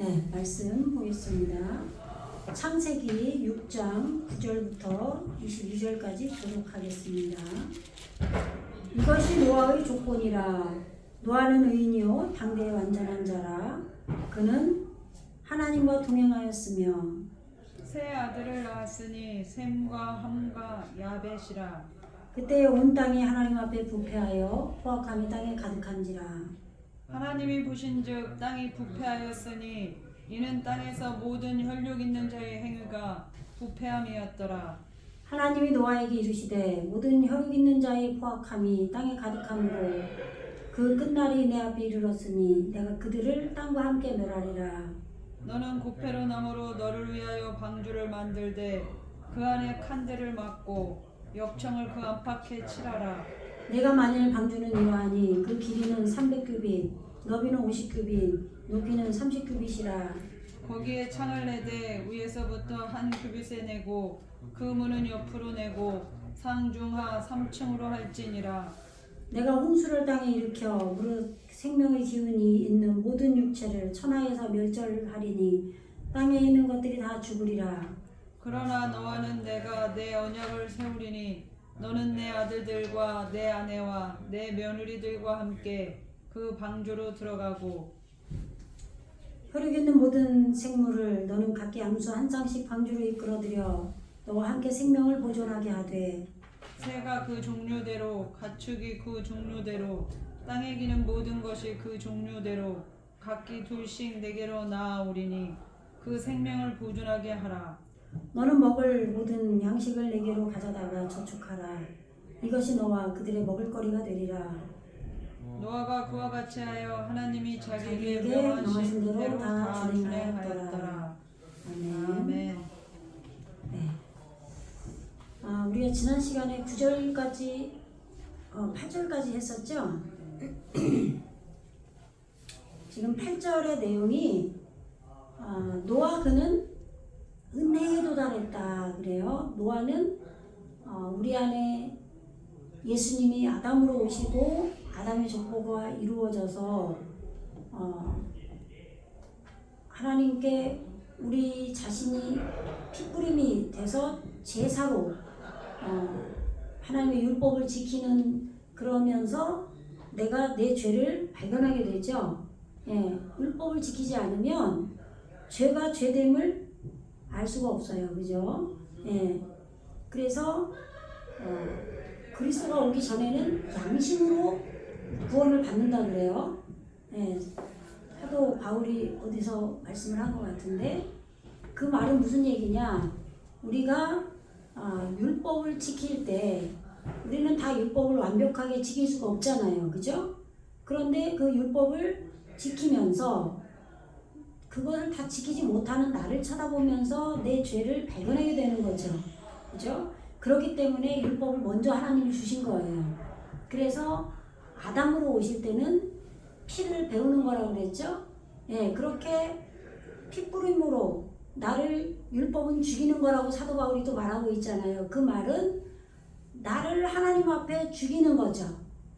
네, 말씀 보겠습니다. 창세기 6장 9절부터 22절까지 교독하겠습니다. 이것이 노아의 조건이라. 노아는 의인이요 당대의 완전한 자라. 그는 하나님과 동행하였으며 세 아들을 낳았으니 셈과 함과 야벳이라. 그때 온 땅이 하나님 앞에 부패하여 포악함이 땅에 가득한지라. 하나님이 보신즉 땅이 부패하였으니 이는 땅에서 모든 혈육 있는 자의 행위가 부패함이었더라. 하나님이 노아에게 이르시되 모든 혈육 있는 자의 포악함이 땅에 가득함으로 그 끝날이 내 앞에 이르렀으니 내가 그들을 땅과 함께 멸하리라. 너는 고페로 나무로 너를 위하여 방주를 만들되 그 안에 칸들을 막고 역청을 그 안팎에 칠하라. 내가 만일 방주는 이러하니 그 길이는 300규빗, 너비는 50규빗, 높이는 30규빗이라. 거기에 창을 내되 위에서부터 한 규빗에 내고 그 문은 옆으로 내고 상중하 3층으로 할지니라. 내가 홍수를 땅에 일으켜 무릇 생명의 기운이 있는 모든 육체를 천하에서 멸절하리니 땅에 있는 것들이 다 죽으리라. 그러나 너와는 내가 내 언약을 세우리니 너는 내 아들들과 내 아내와 내 며느리들과 함께 그 방주로 들어가고 혈육 있는 모든 생물을 너는 각기 암수 한 쌍씩 방주로 이끌어들여 너와 함께 생명을 보존하게 하되 새가 그 종류대로 가축이 그 종류대로 땅에 기는 모든 것이 그 종류대로 각기 둘씩 내게로 나아오리니 그 생명을 보존하게 하라. 너는 먹을 모든 양식을 내게로 가져다가 저축하라. 이것이 너와 그들의 먹을거리가 되리라. 노아가 그와 같이 하여 하나님이 자기에게 자기에게 명하신 대로 대로 다 다 준행하였더라. 준행하였더라. 아멘. 아멘. 네. 우리가 지난 시간에 9절까지 8절까지 했었죠. 지금 8절의 내용이 노아 그는 은혜에 도달했다 그래요. 노아는 우리 안에 예수님이 아담으로 오시고 아담의 족보가 이루어져서 하나님께 우리 자신이 핏부림이 돼서 제사로 하나님의 율법을 지키는 그러면서 내가 내 죄를 발견하게 되죠. 예, 율법을 지키지 않으면 죄가 죄됨을 알 수가 없어요. 그죠? 예. 그래서 그리스도가 오기 전에는 양심으로 구원을 받는다 그래요. 예. 하도 바울이 어디서 말씀을 한 것 같은데 그 말은 무슨 얘기냐? 우리가 율법을 지킬 때 우리는 다 율법을 완벽하게 지킬 수가 없잖아요. 그죠? 그런데 그 율법을 지키면서 그것을 다 지키지 못하는 나를 쳐다보면서 내 죄를 발견하게 되는 거죠. 그죠? 그렇기 때문에 율법을 먼저 하나님이 주신 거예요. 그래서 아담으로 오실 때는 피를 배우는 거라고 그랬죠? 예, 그렇게 핏부림으로 나를 율법은 죽이는 거라고 사도 바울이 또 말하고 있잖아요. 그 말은 나를 하나님 앞에 죽이는 거죠.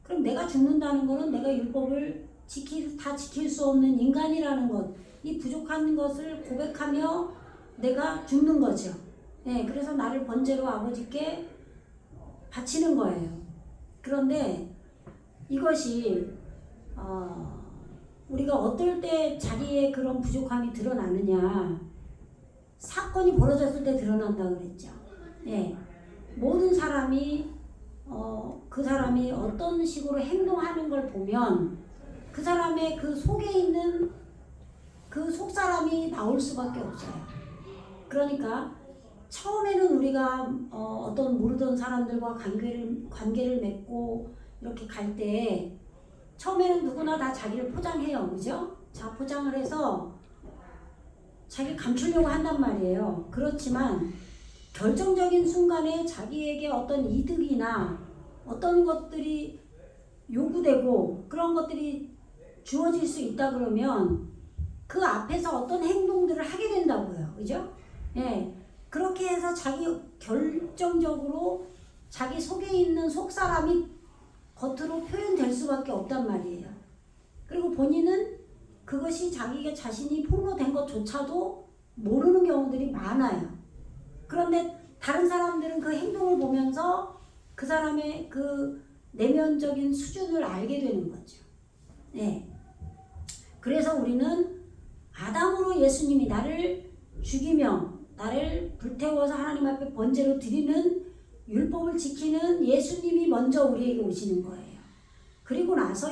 그럼 내가 죽는다는 거는 내가 율법을 다 지킬 수 없는 인간이라는 것, 이 부족한 것을 고백하며 내가 죽는 거죠. 예, 그래서 나를 번제로 아버지께 바치는 거예요. 그런데 이것이 우리가 어떨 때 자기의 그런 부족함이 드러나느냐, 사건이 벌어졌을 때 드러난다 그랬죠. 예, 모든 사람이 그 사람이 어떤 식으로 행동하는 걸 보면 그 사람의 그 속에 있는 그 속사람이 나올 수밖에 없어요. 그러니까 처음에는 우리가 어떤 모르던 사람들과 관계를 맺고 이렇게 갈 때 처음에는 누구나 다 자기를 포장해요. 그죠? 자, 포장을 해서 자기 감추려고 한단 말이에요. 그렇지만 결정적인 순간에 자기에게 어떤 이득이나 어떤 것들이 요구되고 그런 것들이 주어질 수 있다 그러면 그 앞에서 어떤 행동들을 하게 된다고요. 그죠? 예. 그렇게 해서 자기 결정적으로 자기 속에 있는 속사람이 겉으로 표현될 수밖에 없단 말이에요. 그리고 본인은 그것이 자기가 자신이 폭로된 것조차도 모르는 경우들이 많아요. 그런데 다른 사람들은 그 행동을 보면서 그 사람의 그 내면적인 수준을 알게 되는 거죠. 네. 그래서 우리는 아담으로 예수님이 나를 죽이며 나를 불태워서 하나님 앞에 번제로 드리는 율법을 지키는 예수님이 먼저 우리에게 오시는 거예요. 그리고 나서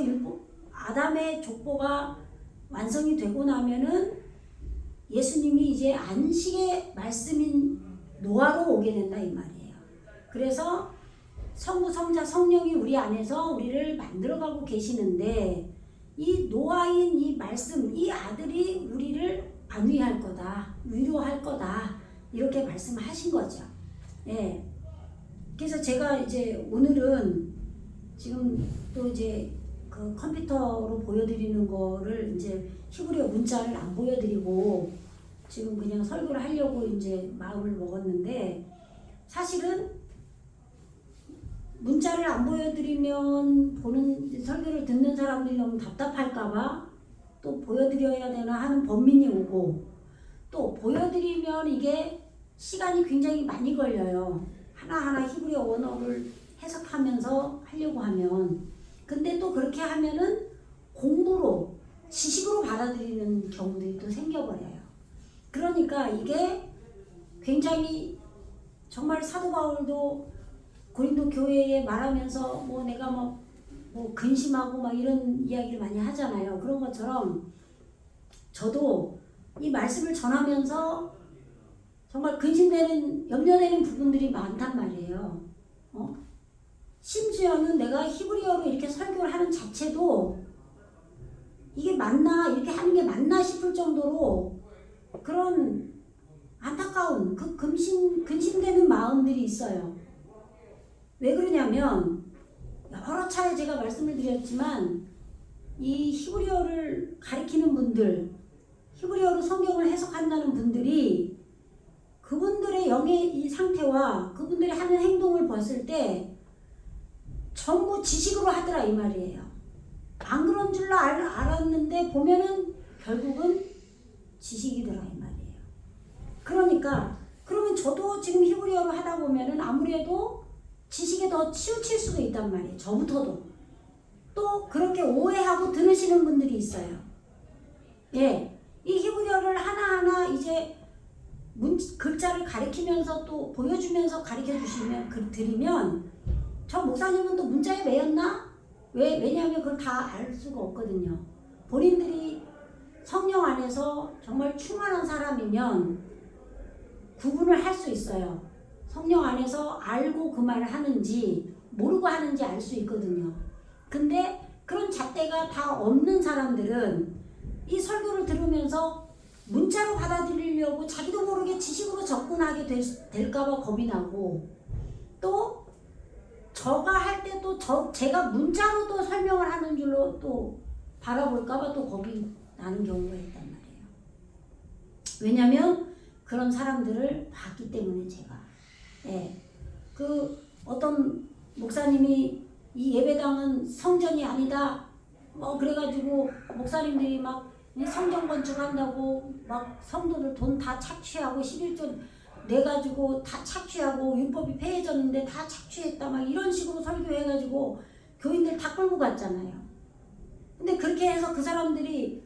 아담의 족보가 완성이 되고 나면은 예수님이 이제 안식의 말씀인 노아로 오게 된다 이 말이에요. 그래서 성부, 성자, 성령이 우리 안에서 우리를 만들어가고 계시는데 이 노아인 이 말씀, 이 아들이 우리를 안위할 거다, 위로할 거다 이렇게 말씀하신 거죠. 예. 그래서 제가 이제 오늘은 지금 또 이제 그 컴퓨터로 보여드리는 거를 이제 히브리어 문자를 안 보여드리고 지금 그냥 설교를 하려고 이제 마음을 먹었는데 사실은 문자를 안 보여드리면 보는 설교를 듣는 사람들이 너무 답답할까봐 또 보여드려야 되나 하는 번민이 오고 또 보여드리면 이게 시간이 굉장히 많이 걸려요. 하나하나 히브리어 원어를 해석하면서 하려고 하면 근데 또 그렇게 하면은 공부로 지식으로 받아들이는 경우들이 또 생겨버려요. 그러니까 이게 굉장히 정말 사도 바울도 고린도 교회에 말하면서 뭐 내가 뭐 근심하고 막 이런 이야기를 많이 하잖아요. 그런 것처럼 저도 이 말씀을 전하면서 정말 근심되는 염려되는 부분들이 많단 말이에요. 심지어는 내가 히브리어로 이렇게 설교를 하는 자체도 이게 맞나 이렇게 하는 게 맞나 싶을 정도로 그런 안타까운 그 근심되는 마음들이 있어요. 왜 그러냐면 여러 차례 제가 말씀을 드렸지만 이 히브리어를 가리키는 분들, 히브리어로 성경을 해석한다는 분들이 그분들의 영의 이 상태와 그분들이 하는 행동을 봤을 때 전부 지식으로 하더라 이 말이에요. 안 그런 줄로 알았는데 보면은 결국은 지식이더라 이 말이에요. 그러니까 그러면 저도 지금 히브리어로 하다 보면은 아무래도 지식에 더 치우칠 수가 있단 말이에요. 저부터도. 또 그렇게 오해하고 들으시는 분들이 있어요. 예. 이 히브리어를 하나하나 이제 글자를 가리키면서 또 보여주면서 가리켜 주시면 드리면 저 목사님은 또 문자에 매였나? 왜냐하면 그걸 다 알 수가 없거든요. 본인들이 성령 안에서 정말 충만한 사람이면 구분을 할 수 있어요. 성령 안에서 알고 그 말을 하는지 모르고 하는지 알 수 있거든요. 근데 그런 잣대가 다 없는 사람들은 이 설교를 들으면서 문자로 받아들이려고 자기도 모르게 지식으로 접근하게 될까봐 겁이 나고 또 저가 할 때 또 제가 문자로 또 설명을 하는 줄로 또 바라볼까봐 또 겁이 나는 경우가 있단 말이에요. 왜냐면 그런 사람들을 봤기 때문에 제가. 예. 그 어떤 목사님이 이 예배당은 성전이 아니다. 그래가지고 목사님들이 막 성전 건축한다고 막 성도들 돈 다 착취하고 11조 내가지고 다 착취하고 율법이 폐해졌는데 다 착취했다 막 이런 식으로 설교해가지고 교인들 다 끌고 갔잖아요. 근데 그렇게 해서 그 사람들이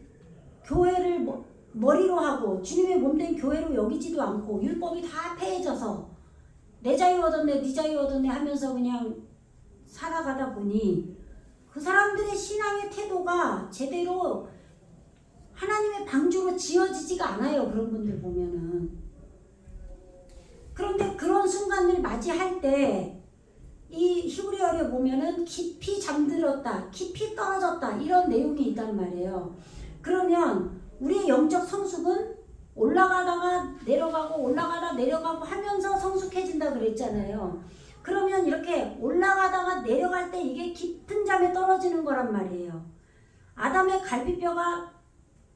교회를 머리로 하고 주님의 몸된 교회로 여기지도 않고 율법이 다 폐해져서 내 자유 얻었네 네 자유 얻었네 하면서 그냥 살아가다 보니 그 사람들의 신앙의 태도가 제대로 하나님의 방주로 지어지지가 않아요. 그런 분들 보면은. 그런데 그런 순간을 맞이할 때 이 히브리어를 보면은 깊이 잠들었다, 깊이 떨어졌다 이런 내용이 있단 말이에요. 그러면 우리의 영적 성숙은 올라가다가 내려가고 올라가다 내려가고 하면서 성숙해진다 그랬잖아요. 그러면 이렇게 올라가다가 내려갈 때 이게 깊은 잠에 떨어지는 거란 말이에요. 아담의 갈비뼈가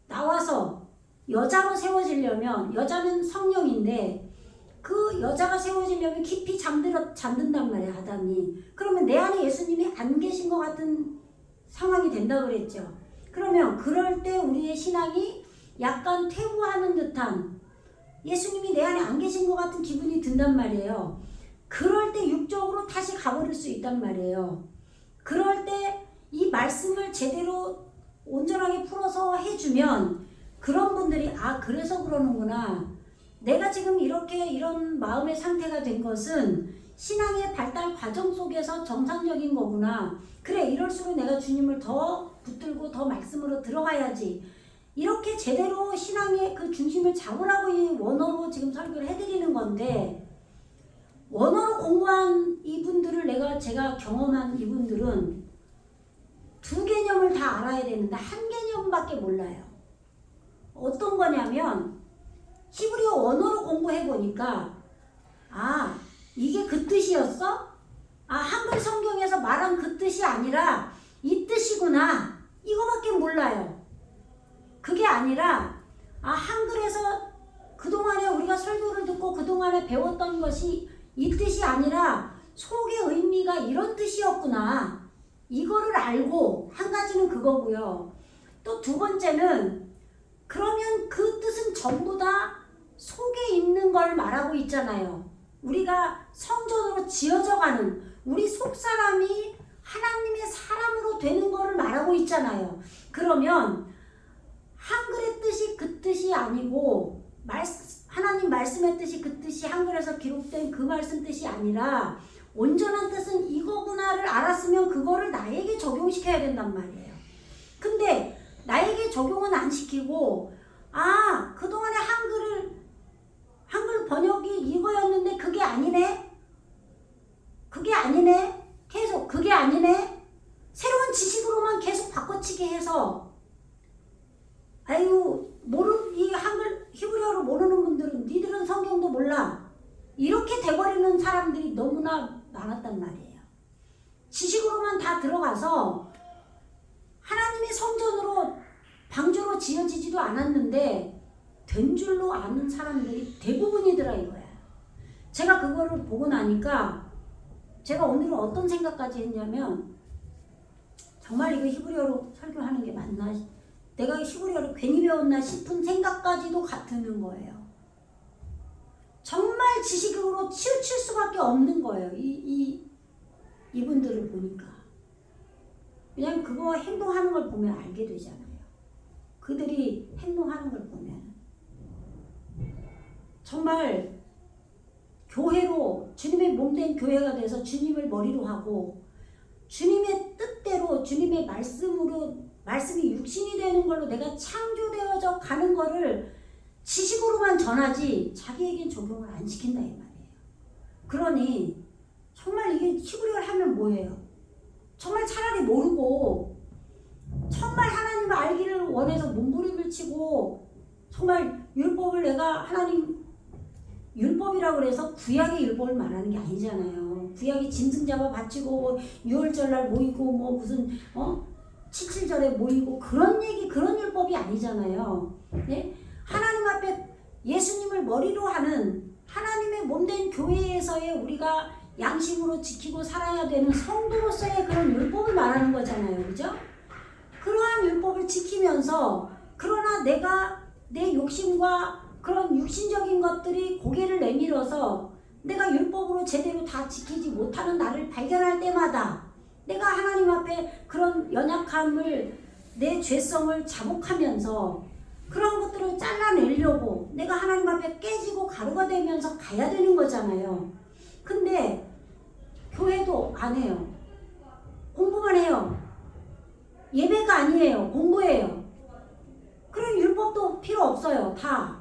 나와서 여자로 세워지려면 여자는 성령인데 그 여자가 세워지려면 깊이 잠든단 말이에요. 아담이. 그러면 내 안에 예수님이 안 계신 것 같은 상황이 된다 그랬죠. 그러면 그럴 때 우리의 신앙이 약간 퇴보하는 듯한, 예수님이 내 안에 안 계신 것 같은 기분이 든단 말이에요. 그럴 때 육적으로 다시 가버릴 수 있단 말이에요. 그럴 때 이 말씀을 제대로 온전하게 풀어서 해주면 그런 분들이 그래서 그러는구나. 내가 지금 이런 마음의 상태가 된 것은 신앙의 발달 과정 속에서 정상적인 거구나. 그래, 이럴수록 내가 주님을 더 붙들고 더 말씀으로 들어가야지. 이렇게 제대로 신앙의 그 중심을 잡으라고 이 원어로 지금 설교를 해드리는 건데, 원어로 공부한 이분들을 제가 경험한 이분들은 두 개념을 다 알아야 되는데 한 개념밖에 몰라요. 어떤 거냐면 히브리어 원어로 공부해 보니까 이게 그 뜻이었어? 한글 성경에서 말한 그 뜻이 아니라 이 뜻이구나. 이거밖에 몰라요. 그게 아니라 한글에서 그동안에 우리가 설교를 듣고 그동안에 배웠던 것이 이 뜻이 아니라 속의 의미가 이런 뜻이었구나. 이거를 알고, 한 가지는 그거고요. 또 두 번째는, 그러면 그 뜻은 전부 다 속에 있는 걸 말하고 있잖아요. 우리가 성전으로 지어져가는 우리 속사람이 하나님의 사람으로 되는 거를 말하고 있잖아요. 그러면 한글의 뜻이 그 뜻이 아니고 하나님 말씀의 뜻이 그 뜻이 한글에서 기록된 그 말씀 뜻이 아니라 온전한 뜻은 이거구나를 알았으면 그거를 나에게 적용시켜야 된단 말이에요. 근데 나에게 적용은 안 시키고 그동안에 한글 번역이 이거였는데 그게 아니네? 계속 그게 아니네? 새로운 지식으로만 계속 바꿔치기 해서 이 한글 히브리어를 모르는 분들은 니들은 성경도 몰라. 이렇게 돼버리는 사람들이 너무나 많았단 말이에요. 지식으로만 다 들어가서 하나님의 성전으로 방주로 지어지지도 않았는데 된 줄로 아는 사람들이 대부분이더라 이거야. 제가 그거를 보고 나니까 제가 오늘은 어떤 생각까지 했냐면, 정말 이거 히브리어로 설교하는 게 맞나? 내가 히브리어를 괜히 배웠나 싶은 생각까지도 드는 거예요. 정말 지식으로 치우칠 수밖에 없는 거예요. 이분들을 보니까. 왜냐면 그거 행동하는 걸 보면 알게 되잖아요. 그들이 행동하는 걸 보면. 정말 교회로, 주님의 몸된 교회가 돼서 주님을 머리로 하고 주님의 뜻대로, 주님의 말씀이 육신이 되는 걸로 내가 창조되어져 가는 거를 지식으로만 전하지 자기에겐 적용을 안 시킨다 이 말이에요. 그러니 정말 이게 히브리어를 하면 뭐예요? 정말 차라리 모르고 정말 하나님을 알기를 원해서 몸부림을 치고, 정말 율법을 내가 하나님 율법이라고 그래서 구약의 율법을 말하는 게 아니잖아요. 구약이 짐승 잡아 바치고 유월절날 모이고 무슨 77절에 모이고 그런 율법이 아니잖아요. 네? 하나님 앞에 예수님을 머리로 하는 하나님의 몸된 교회에서의 우리가 양심으로 지키고 살아야 되는 성도로서의 그런 율법을 말하는 거잖아요. 그죠? 그러한 율법을 지키면서, 그러나 내가 내 욕심과 그런 육신적인 것들이 고개를 내밀어서 내가 율법으로 제대로 다 지키지 못하는 나를 발견할 때마다 내가 하나님 앞에 그런 연약함을, 내 죄성을 자복하면서 그런 것들을 잘라내려고 내가 하나님 앞에 깨지고 가루가 되면서 가야 되는 거잖아요. 근데 교회도 안 해요. 공부만 해요. 예배가 아니에요. 공부예요. 그런 율법도 필요 없어요. 다.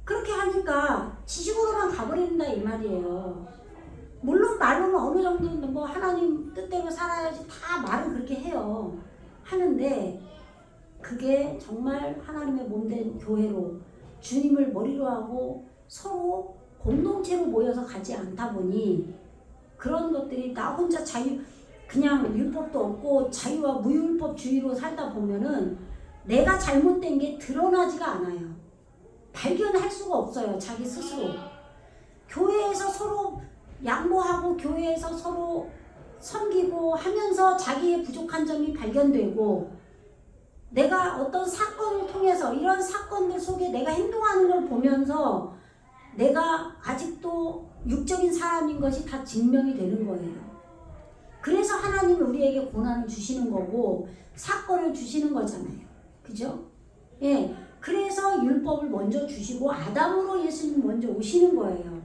그렇게 하니까 지식으로만 가버린다 이 말이에요. 물론 말로는 어느 정도는 하나님 뜻대로 살아야지, 다 말은 그렇게 해요. 하는데 그게 정말 하나님의 몸된 교회로 주님을 머리로 하고 서로 공동체로 모여서 가지 않다 보니 그런 것들이 나 혼자 그냥 율법도 없고 자유와 무율법주의로 살다 보면은 내가 잘못된 게 드러나지가 않아요. 발견할 수가 없어요. 자기 스스로. 교회에서 서로 양보하고 교회에서 서로 섬기고 하면서 자기의 부족한 점이 발견되고, 내가 어떤 사건을 통해서 이런 사건들 속에 내가 행동하는 걸 보면서 내가 아직도 육적인 사람인 것이 다 증명이 되는 거예요. 그래서 하나님이 우리에게 고난을 주시는 거고 사건을 주시는 거잖아요. 그죠? 예. 그래서 율법을 먼저 주시고 아담으로 예수님 먼저 오시는 거예요.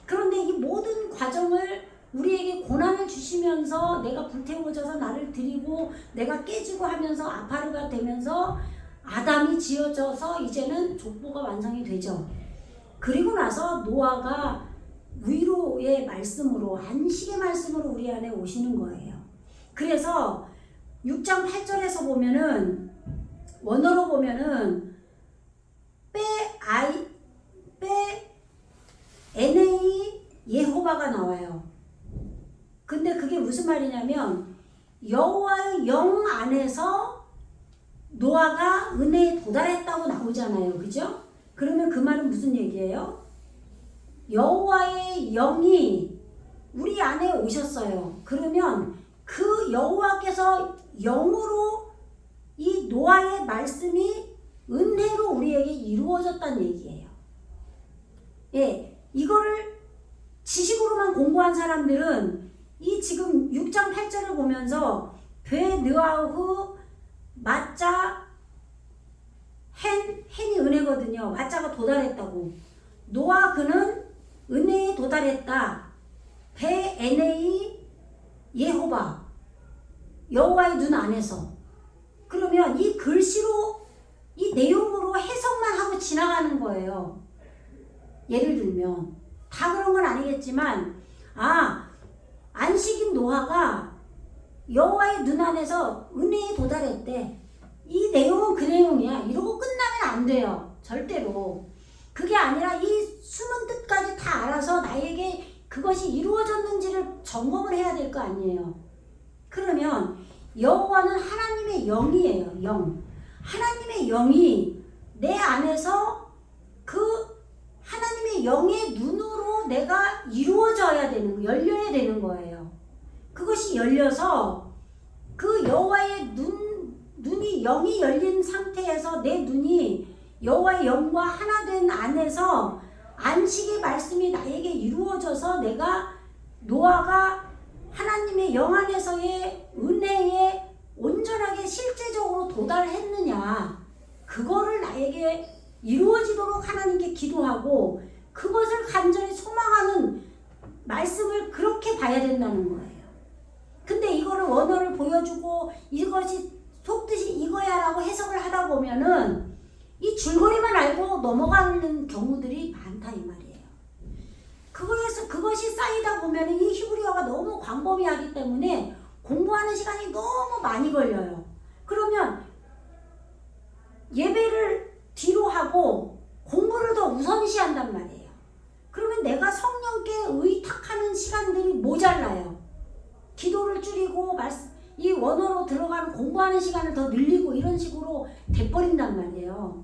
그런데 이 모든 과정을 우리에게 고난을 주시면서 내가 불태워져서 나를 드리고 내가 깨지고 하면서 아파르가 되면서 아담이 지어져서 이제는 족보가 완성이 되죠. 그리고 나서 노아가 위로의 말씀으로 안식의 말씀으로 우리 안에 오시는 거예요. 그래서 6장 8절에서 보면은 원어로 보면은 NA 예호바가 나와요. 근데 그게 무슨 말이냐면 여호와의 영 안에서 노아가 은혜에 도달했다고 나오잖아요. 그죠? 그러면 그 말은 무슨 얘기예요? 여호와의 영이 우리 안에 오셨어요. 그러면 그 여호와께서 영으로 이 노아의 말씀이 은혜로 우리에게 이루어졌다는 얘기예요. 예, 이거를 지식으로만 공부한 사람들은 이 지금 6장 8절을 보면서 베느아후 마짜 헨이 은혜거든요. 마짜가 도달했다고. 노아 그는 은혜에 도달했다. 베NA 예호바 여호와의 눈 안에서. 그러면 이 글씨로 이 내용으로 해석만 하고 지나가는 거예요. 예를 들면 다 그런 건 아니겠지만 안식인 노아가 여호와의 눈 안에서 은혜에 도달했대. 이 내용은 그 내용이야. 이러고 끝나면 안 돼요. 절대로. 그게 아니라 이 숨은 뜻까지 다 알아서 나에게 그것이 이루어졌는지를 점검을 해야 될 거 아니에요. 그러면 여호와는 하나님의 영이에요. 영. 하나님의 영이 내 안에서 그 하나님의 영의 눈으로 내가 이루어져야 되는 거, 열려야 되는 거예요. 그것이 열려서 그 여호와의 눈이 영이 열린 상태에서 내 눈이 여호와의 영과 하나 된 안에서 안식의 말씀이 나에게 이루어져서 내가 노아가 하나님의 영 안에서의 은혜에 온전하게 실제적으로 도달했느냐, 그거를 나에게 이루어지도록 하나님께 기도하고 그것을 간절히 소망하는 말씀을 그렇게 봐야 된다는 거예요. 근데 이거를 원어를 보여주고 이것이 속뜻이 이거야 라고 해석을 하다 보면은 이 줄거리만 알고 넘어가는 경우들이 많다 이 말이에요. 그것이 쌓이다 보면 이 히브리어가 너무 광범위하기 때문에 공부하는 시간이 너무 많이 걸려요. 그러면 예배를 뒤로 하고 공부를 더 우선시한단 말이에요. 그러면 내가 성령께 의탁하는 시간들이 모자라요. 기도를 줄이고 이 원어로 들어가는 공부하는 시간을 더 늘리고 이런 식으로 돼버린단 말이에요.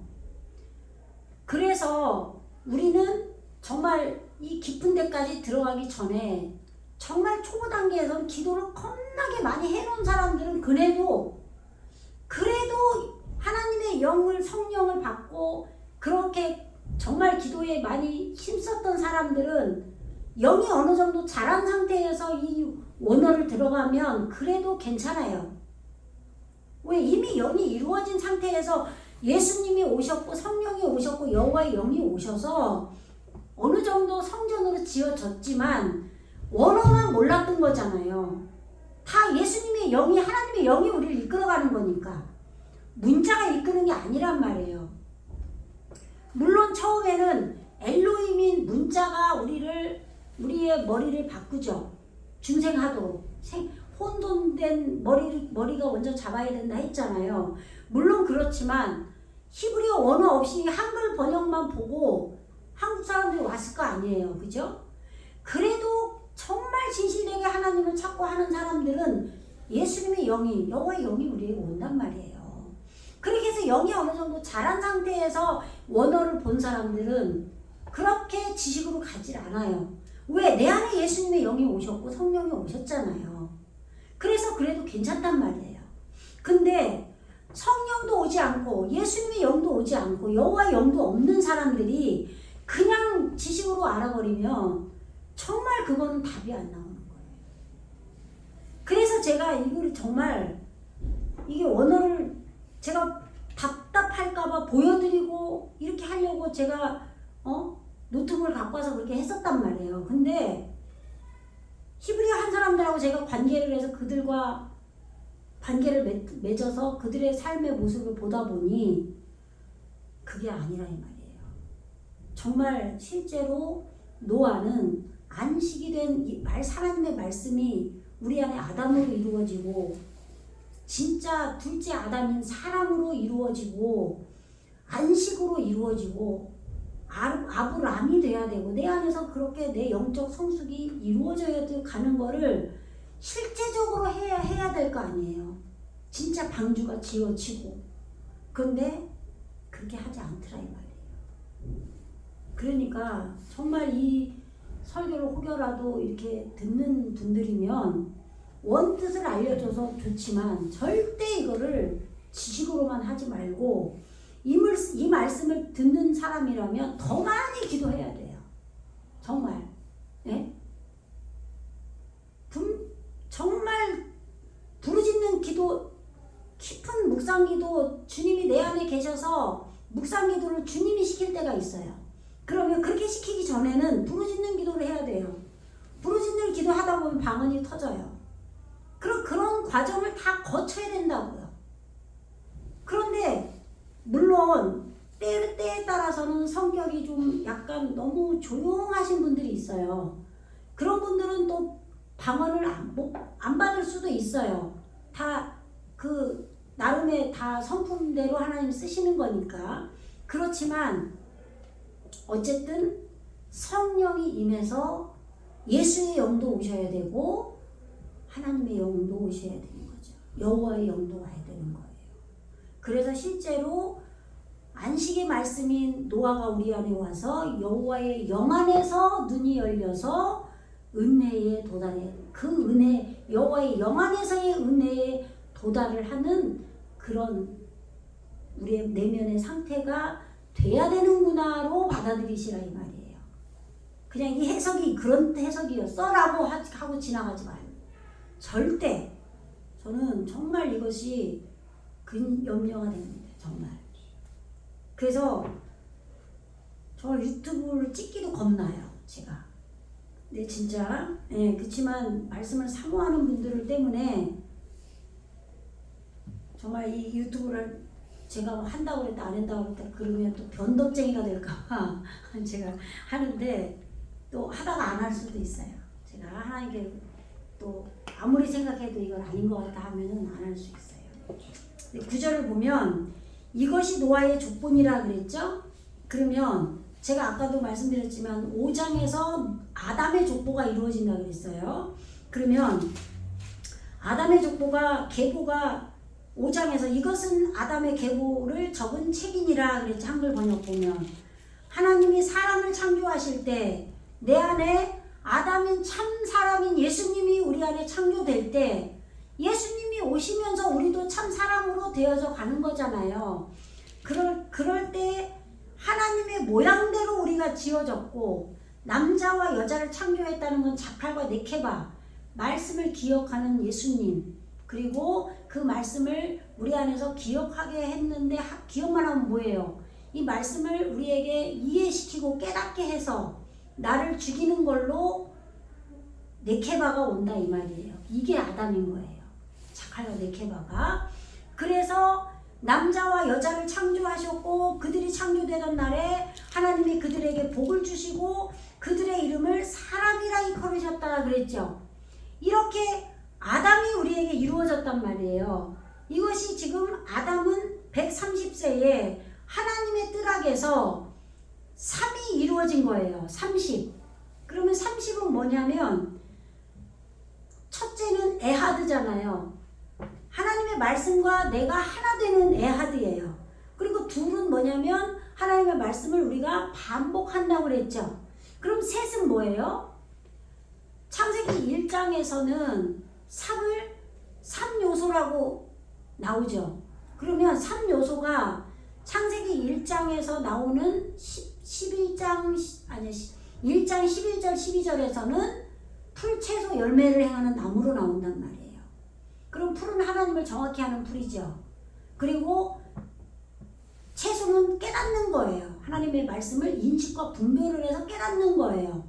그래서 우리는 정말 이 깊은 데까지 들어가기 전에 정말 초보 단계에서는 기도를 겁나게 많이 해놓은 사람들은 그래도 하나님의 영을 성령을 받고 그렇게 정말 기도에 많이 힘썼던 사람들은 영이 어느 정도 자란 상태에서 이 원어를 들어가면 그래도 괜찮아요. 왜? 이미 영이 이루어진 상태에서 예수님이 오셨고 성령이 오셨고 여호와의 영이 오셔서 어느 정도 성전으로 지어졌지만 원어만 몰랐던 거잖아요. 다 예수님의 영이, 하나님의 영이 우리를 이끌어가는 거니까 문자가 이끄는 게 아니란 말이에요. 물론 처음에는 엘로힘인 문자가 우리의 머리를 바꾸죠. 중생하도록 혼돈된 머리가 먼저 잡아야 된다 했잖아요. 물론 그렇지만 히브리어 원어 없이 한글 번역만 보고 한국 사람들이 왔을 거 아니에요. 그죠? 그래도 정말 진실되게 하나님을 찾고 하는 사람들은 예수님의 영이, 여호와의 영이 우리에게 온단 말이에요. 그렇게 해서 영이 어느 정도 자란 상태에서 원어를 본 사람들은 그렇게 지식으로 가질 않아요. 왜? 내 안에 예수님의 영이 오셨고 성령이 오셨잖아요. 그래서 그래도 괜찮단 말이에요. 근데 성령도 오지 않고 예수님의 영도 오지 않고 여호와의 영도 없는 사람들이 그냥 지식으로 알아버리면 정말 그거는 답이 안 나오는 거예요. 그래서 제가 이걸 정말 이게 원어를 제가 답답할까봐 보여드리고 이렇게 하려고 제가 노트북을 갖고 와서 그렇게 했었단 말이에요. 근데 히브리어 한 사람들하고 제가 관계를 해서 그들과 관계를 맺어서 그들의 삶의 모습을 보다 보니 그게 아니라 이 말이에요. 정말 실제로 노아는 안식이 된 하나님의 말씀이 우리 안에 아담으로 이루어지고 진짜 둘째 아담인 사람으로 이루어지고 안식으로 이루어지고 아브람이 돼야 되고 내 안에서 그렇게 내 영적 성숙이 이루어져야 가는 거를 실제적으로 해야 될 거 아니에요. 진짜 방주가 지어지고. 그런데 그렇게 하지 않더라 이 말이에요. 그러니까 정말 이 설교를 혹여라도 이렇게 듣는 분들이면 원뜻을 알려줘서 좋지만 절대 이거를 지식으로만 하지 말고 이 말씀을 듣는 사람이라면 더 많이 기도해야 돼요. 정말. 예? 정말 부르짖는 기도, 깊은 묵상기도 주님이 내 안에 계셔서 묵상기도를 주님이 시킬 때가 있어요. 그러면 그렇게 시키기 전에는 부르짖는 기도를 해야 돼요. 부르짖는 기도 하다 보면 방언이 터져요. 그런 과정을 다 거쳐야 된다고요. 그런데 물론 때에 따라서는 성격이 좀 약간 너무 조용하신 분들이 있어요. 그런 분들은 또 방언을 안 받을 수도 있어요. 다 그 나름의 다 성품대로 하나님 쓰시는 거니까. 그렇지만 어쨌든 성령이 임해서 예수의 영도 오셔야 되고 하나님의 영도 오셔야 되는 거죠. 여호와의 영도 와야 되는 거예요. 그래서 실제로 안식의 말씀인 노아가 우리 안에 와서 여호와의 영 안에서 눈이 열려서 은혜에 도달해 그 은혜 여호와의 영 안에서의 은혜에 도달을 하는 그런 우리의 내면의 상태가 돼야 되는구나로 받아들이시라 이 말이에요. 그냥 이 해석이 그런 해석이었어라고 하고 지나가지 마요. 절대 저는 정말 이것이 염려가 됩니다. 정말. 그래서 저 유튜브를 찍기도 겁나요. 제가. 근데 진짜 그렇지만 말씀을 사모하는 분들 때문에 정말 이 유튜브를 제가 한다고 그랬다 안 한다고 그랬다 그러면 또 변덕쟁이가 될까봐 제가 하는데 또 하다가 안 할 수도 있어요. 제가 하나님께 또 아무리 생각해도 이건 아닌 것 같다 하면은 안 할 수 있어요. 구절을 보면 이것이 노아의 족본이라 그랬죠? 그러면 제가 아까도 말씀드렸지만 5장에서 아담의 족보가 이루어진다 그랬어요. 그러면 아담의 족보가 계보가 5장에서 이것은 아담의 계보를 적은 책이니라 그랬죠. 한글 번역 보면 하나님이 사람을 창조하실 때 내 안에 아담인 참 사람인 예수님이 우리 안에 창조될 때 예수님이 오시면서 우리도 참 사람으로 되어져 가는 거잖아요. 그럴 때 하나님의 모양대로 우리가 지어졌고 남자와 여자를 창조했다는 건 자칼과 네케바 말씀을 기억하는 예수님 그리고 그 말씀을 우리 안에서 기억하게 했는데 기억만 하면 뭐예요? 이 말씀을 우리에게 이해시키고 깨닫게 해서 나를 죽이는 걸로 네케바가 온다 이 말이에요. 이게 아담인 거예요. 자칼과 네케바가. 그래서 남자와 여자를 창조하셨고 그들이 창조되던 날에 하나님이 그들에게 복을 주시고 그들의 이름을 사람이라 일컬으셨다 그랬죠. 이렇게 아담이 우리에게 이루어졌단 말이에요. 이것이 지금 아담은 130세에 하나님의 뜰학에서 3이 이루어진 거예요. 30. 그러면 30은 뭐냐면 첫째는 에하드잖아요. 하나님의 말씀과 내가 하나 되는 에하드예요. 그리고 둘은 뭐냐면 하나님의 말씀을 우리가 반복한다고 그랬죠. 그럼 셋은 뭐예요? 창세기 1장에서는 3요소라고 나오죠. 그러면 3요소가 창세기 1장에서 나오는 1장 11절 12절에서는 풀, 채소, 열매를 행하는 나무로 나온단 말이에요. 그럼 풀은 하나님을 정확히 하는 풀이죠. 그리고 채소는 깨닫는 거예요. 하나님의 말씀을 인식과 분별을 해서 깨닫는 거예요.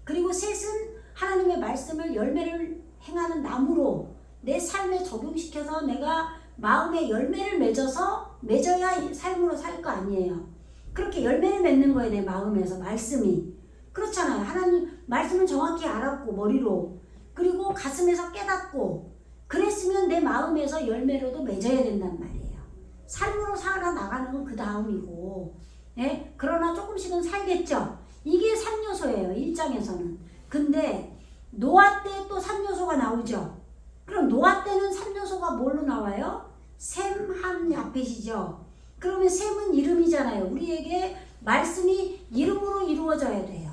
그리고 셋은 하나님의 말씀을 열매를 행하는 나무로 내 삶에 적용시켜서 내가 마음에 열매를 맺어야 삶으로 살 거 아니에요. 그렇게 열매를 맺는 거예요. 내 마음에서 말씀이. 그렇잖아요. 하나님 말씀을 정확히 알았고 머리로, 그리고 가슴에서 깨닫고, 그랬으면 내 마음에서 열매로도 맺어야 된단 말이에요. 삶으로 살아나가는 건 그 다음이고, 예? 그러나 조금씩은 살겠죠. 이게 3요소예요. 1장에서는. 근데 노아 때 또 3요소가 나오죠. 그럼 노아 때는 3요소가 뭘로 나와요? 셈, 함, 야펫이죠. 그러면 셈은 이름이잖아요. 우리에게 말씀이 이름으로 이루어져야 돼요.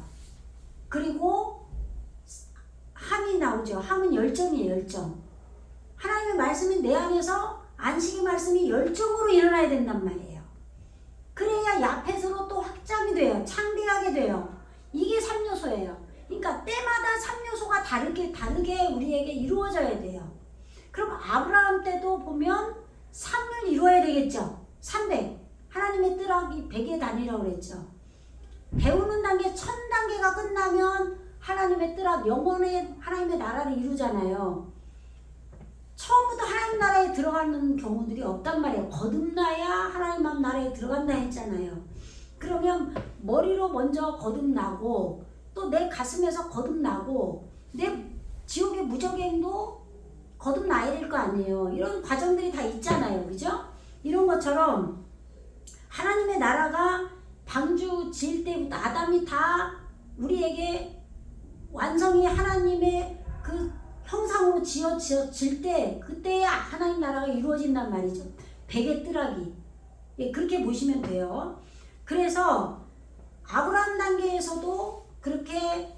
그리고 함이 나오죠. 함은 열정이에요. 열정. 하나님의 말씀이 내 안에서 안식의 말씀이 열정으로 일어나야 된단 말이에요. 그래야 야펫으로 또 확장이 돼요. 창대하게 돼요. 이게 3요소예요. 그러니까 때마다 3요소가 다르게 우리에게 이루어져야 돼요. 그럼 아브라함 때도 보면 3을 이루어야 되겠죠. 300. 하나님의 뜰하기 100의 단위라고 그랬죠. 배우는 단계 1000단계가 끝나면 하나님의 뜰하기 영원의 하나님의 나라를 이루잖아요. 처음부터 하나님 나라에 들어가는 경우들이 없단 말이에요. 거듭나야 하나님 나라에 들어간다 했잖아요. 그러면 머리로 먼저 거듭나고 또 내 가슴에서 거듭나고 내 지옥의 무적행도 거듭나야 될 거 아니에요. 이런 과정들이 다 있잖아요. 그죠? 이런 것처럼 하나님의 나라가 방주 지을 때부터 아담이 다 우리에게 완성이 하나님의 그 형상으로 지을 때 그때야 하나님 나라가 이루어진단 말이죠. 백의 뜰하기. 예, 그렇게 보시면 돼요. 그래서 아브라함 단계에서도 그렇게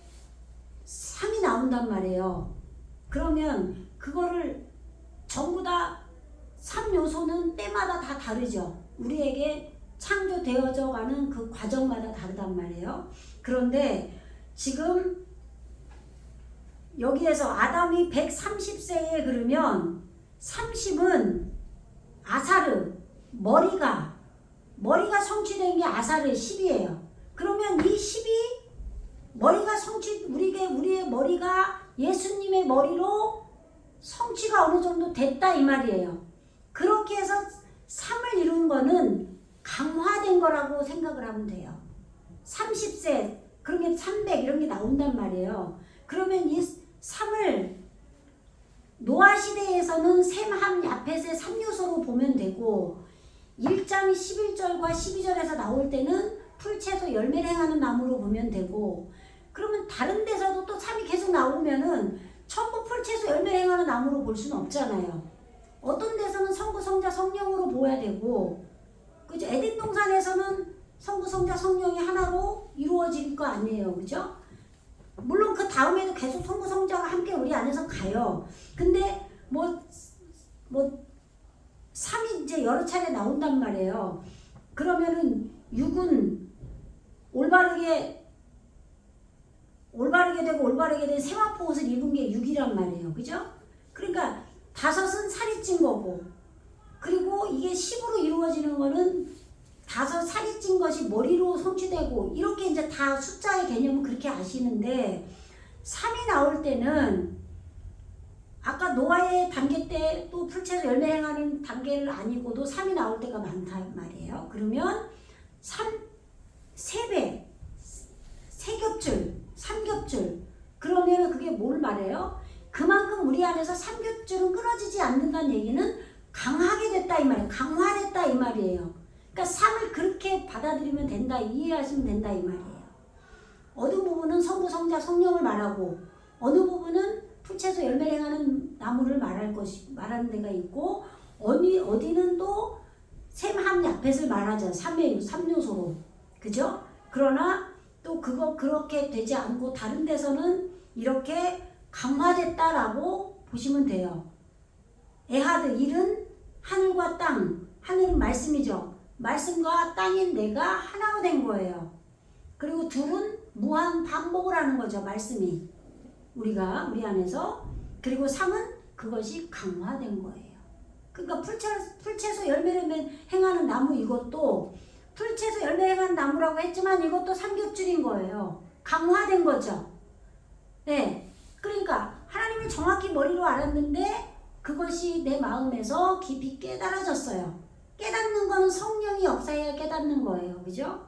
3이 나온단 말이에요. 그러면 그거를 전부 다 3요소는 때마다 다 다르죠. 우리에게 창조되어져 가는 그 과정마다 다르단 말이에요. 그런데 지금 여기에서 아담이 130세에 그러면 30은 아사르, 머리가 성취된 게 아사르의 10이에요. 그러면 이 10이 머리가 우리의 머리가 예수님의 머리로 성취가 어느 정도 됐다 이 말이에요. 그렇게 해서 3을 이룬 거는 강화된 거라고 생각을 하면 돼요. 30세, 그런 게 300 이런 게 나온단 말이에요. 그러면 이 3을 노아 시대에서는 셈, 함, 야펫의 3요소로 보면 되고 1장 11절과 12절에서 나올 때는 풀, 채소, 열매를 행하는 나무로 보면 되고, 그러면 다른 데서도 또 3이 계속 나오면은 전부 풀, 채소, 열매를 행하는 나무로 볼 수는 없잖아요. 어떤 데서는 성부, 성자, 성령으로 보아야 되고, 그죠? 에덴 동산에서는 성부, 성자, 성령이 하나로 이루어질 거 아니에요. 그죠? 물론 그 다음에도 계속 성부, 성자가 함께 우리 안에서 가요. 근데 뭐 3이 이제 여러 차례 나온단 말이에요. 그러면은 6은 올바르게 되고 올바르게 된 세마포 옷을 입은 게 6이란 말이에요. 그죠? 그러니까 5은 살이 찐 거고, 그리고 이게 10으로 이루어지는 거는 5 살이 찐 것이 머리로 성취되고, 이렇게 이제 다 숫자의 개념은 그렇게 아시는데, 3이 나올 때는 아까 노아의 단계 때 또 풀채소 열매 행하는 단계를 아니고도 3이 나올 때가 많단 말이에요. 그러면 3배, 3겹줄, 3겹줄. 그러면 그게 뭘 말해요? 그만큼 우리 안에서 3겹줄은 끊어지지 않는다는 얘기는 강하게 됐다 이 말이에요. 강화됐다 이 말이에요. 그러니까 3을 그렇게 받아들이면 된다, 이해하시면 된다 이 말이에요. 어느 부분은 성부, 성자, 성령을 말하고 어느 부분은 풀채소 열매를 행하는 나무를 말하는 데가 있고, 어디는 또 셈, 함, 야펫을 말하죠. 3요소로. 그죠? 그러나 또 그거 그렇게 되지 않고 다른 데서는 이렇게 강화됐다라고 보시면 돼요. 에하드, 일은 하늘과 땅, 하늘은 말씀이죠. 말씀과 땅인 내가 하나가 된 거예요. 그리고 둘은 무한 반복을 하는 거죠. 말씀이 우리 안에서. 그리고 3은 그것이 강화된 거예요. 그러니까 풀채소 열매를 행하는 나무, 이것도 풀채소 열매 행하는 나무라고 했지만 이것도 삼겹줄인 거예요. 강화된 거죠. 네. 그러니까 하나님을 정확히 머리로 알았는데 그것이 내 마음에서 깊이 깨달아졌어요. 깨닫는 거는 성령이 역사해야 깨닫는 거예요. 그죠?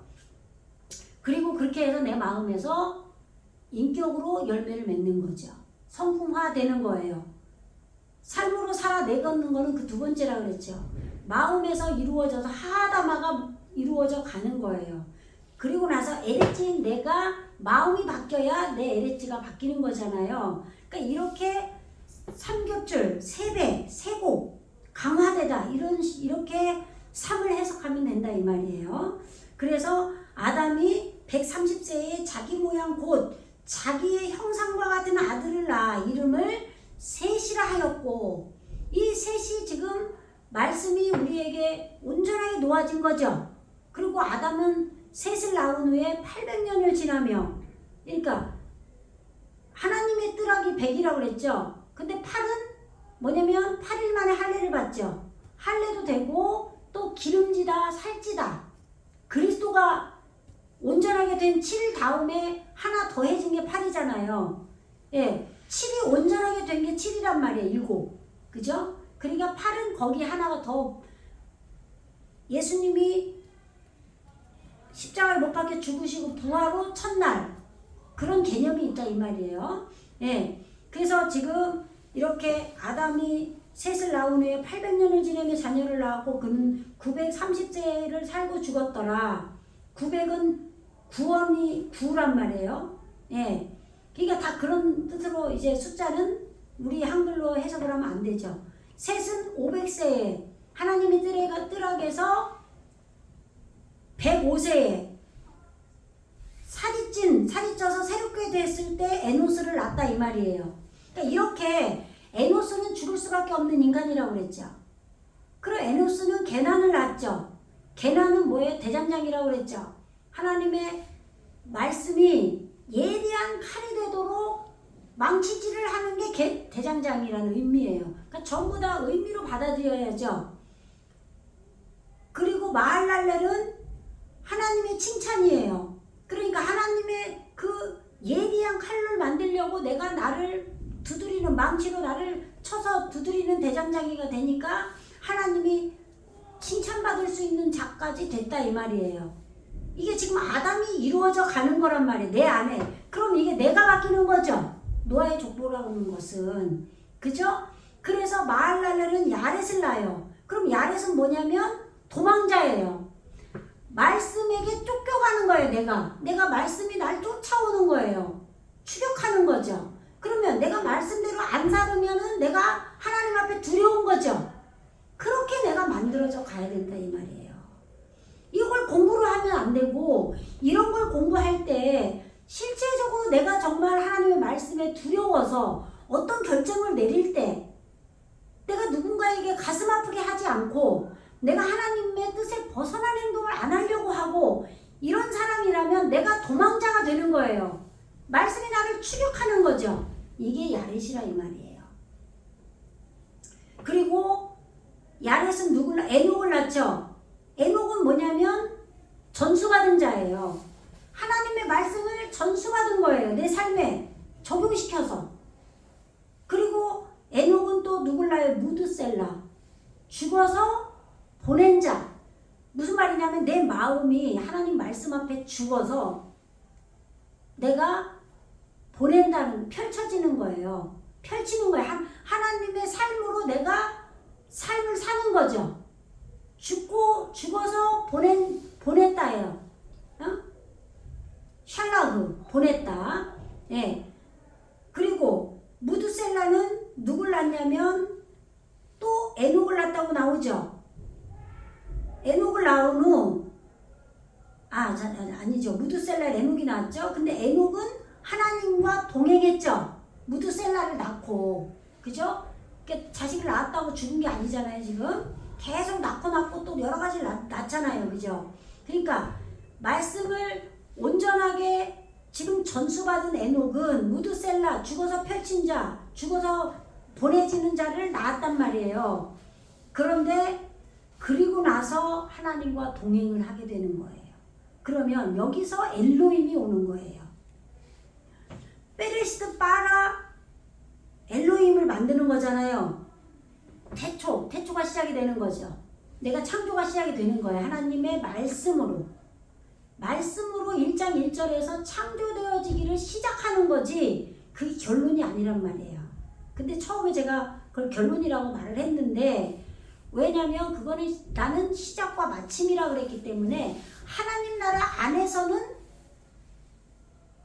그리고 그렇게 해서 내 마음에서 인격으로 열매를 맺는 거죠. 성품화되는 거예요. 삶으로 살아내걷는 거는 그 두 번째라 그랬죠. 마음에서 이루어져서 하다마가 이루어져 가는 거예요. 그리고 나서 에레지인 내가 마음이 바뀌어야 내 에레지가 바뀌는 거잖아요. 그러니까 이렇게 삼겹줄, 세배, 세고, 강화되다 이렇게 3을 해석하면 된다 이 말이에요. 그래서 아담이 130세에 자기 모양 곧 자기의 형상과 같은 아들을 낳아 이름을 셋이라 하였고, 이 셋이 지금 말씀이 우리에게 온전하게 놓아진 거죠. 그리고 아담은 셋을 낳은 후에 800년을 지나며, 그러니까 하나님의 뜰하기 100이라고 그랬죠. 근데 8은 뭐냐면 8일 만에 할례를 받죠. 할례도 되고 또 기름지다 살찌다. 그리스도가 온전하게 된 7일 다음에 하나 더해진 게 8이잖아요. 예, 7이 온전하게 된 게 7이란 말이에요. 7. 그죠? 그러니까 8은 거기 하나가 더, 예수님이 십자가에 못 박혀 죽으시고 부활로 첫날, 그런 개념이 있다 이 말이에요. 예, 그래서 지금 이렇게 아담이 셋을 낳은 후에 800년을 지내며 자녀를 낳았고 그는 930세를 살고 죽었더라. 900은 구원이 9란 말이에요. 예. 그러니까 다 그런 뜻으로 이제 숫자는 우리 한글로 해석을 하면 안 되죠. 셋은 500세에 하나님의 뜰에서 105세에 살이 쪄서 새롭게 됐을 때 에노스를 낳았다 이 말이에요. 그러니까 이렇게 에노스는 죽을 수밖에 없는 인간이라고 그랬죠. 그리고 에노스는 게난을 낳았죠. 게난은 뭐예요? 대장장이라고 그랬죠. 하나님의 말씀이 예리한 칼이 되도록 망치질을 하는 게 대장장이라는 의미예요. 그러니까 전부 다 의미로 받아들여야죠. 그리고 마할랄렐은 하나님의 칭찬이에요. 그러니까 하나님의 그 예리한 칼을 만들려고 내가 나를 두드리는, 망치로 나를 쳐서 두드리는 대장장이가 되니까 하나님이 칭찬받을 수 있는 자까지 됐다 이 말이에요. 이게 지금 아담이 이루어져 가는 거란 말이에요. 내 안에. 그럼 이게 내가 바뀌는 거죠. 노아의 족보라고 하는 것은. 그죠? 그래서 마할랄렐은 야렛을 낳아요. 그럼 야렛은 뭐냐면 도망자예요. 말씀에게 쫓겨가는 거예요. 내가 말씀이 날 쫓아오는 거예요. 추격하는 거죠. 그러면 내가 말씀대로 안 살으면은 내가 하나님 앞에 두려운 거죠. 그렇게 내가 만들어져 가야 된다 이 말이에요. 이걸 공부를 하면 안 되고, 이런 걸 공부할 때 실제적으로 내가 정말 하나님의 말씀에 두려워서 어떤 결정을 내릴 때 내가 누군가에게 가슴 아프게 하지 않고 내가 하나님의 뜻에 벗어난 행동을 안 하려고 하고 이런 사람이라면 내가 도망자가 되는 거예요. 말씀이 나를 추격하는 거죠. 이게 야렛이라 이 말이에요. 그리고 야렛은 에녹을 낳죠. 에녹은 뭐냐면 전수받은 자예요. 하나님의 말씀을 전수받은 거예요. 내 삶에 적용시켜서. 그리고 에녹은 또 누굴 낳아요? 무드셀라. 죽어서 보낸 자. 무슨 말이냐면 내 마음이 하나님 말씀 앞에 죽어서 내가 보낸다는, 펼쳐지는 거예요. 펼치는 거예요. 하나님의 삶으로 내가 삶을 사는 거죠. 죽어서 보냈다예요. 샬라흐, 보냈다. 예. 그리고 무드셀라는 누굴 낳냐면 또 에녹을 낳았다고 나오죠. 에녹을 낳은 후, 아니죠. 무드셀라 에녹이 낳았죠. 근데 에녹은 하나님과 동행했죠. 무드셀라를 낳고, 그죠? 자식을 낳았다고 죽은 게 아니잖아요, 지금. 계속 낳고 또 여러 가지 낳잖아요. 그죠? 그러니까 말씀을 온전하게 지금 전수받은 에녹은 무드셀라, 죽어서 펼친 자, 죽어서 보내지는 자를 낳았단 말이에요. 그런데 그리고 나서 하나님과 동행을 하게 되는 거예요. 그러면 여기서 엘로힘이 오는 거예요. 페레시드 바라 엘로힘을 만드는 거잖아요. 태초가 시작이 되는 거죠. 내가 창조가 시작이 되는 거예요. 하나님의 말씀으로 1장 1절에서 창조되어지기를 시작하는 거지 그게 결론이 아니란 말이에요. 근데 처음에 제가 그걸 결론이라고 말을 했는데 왜냐면 그거는 나는 시작과 마침이라 그랬기 때문에 하나님 나라 안에서는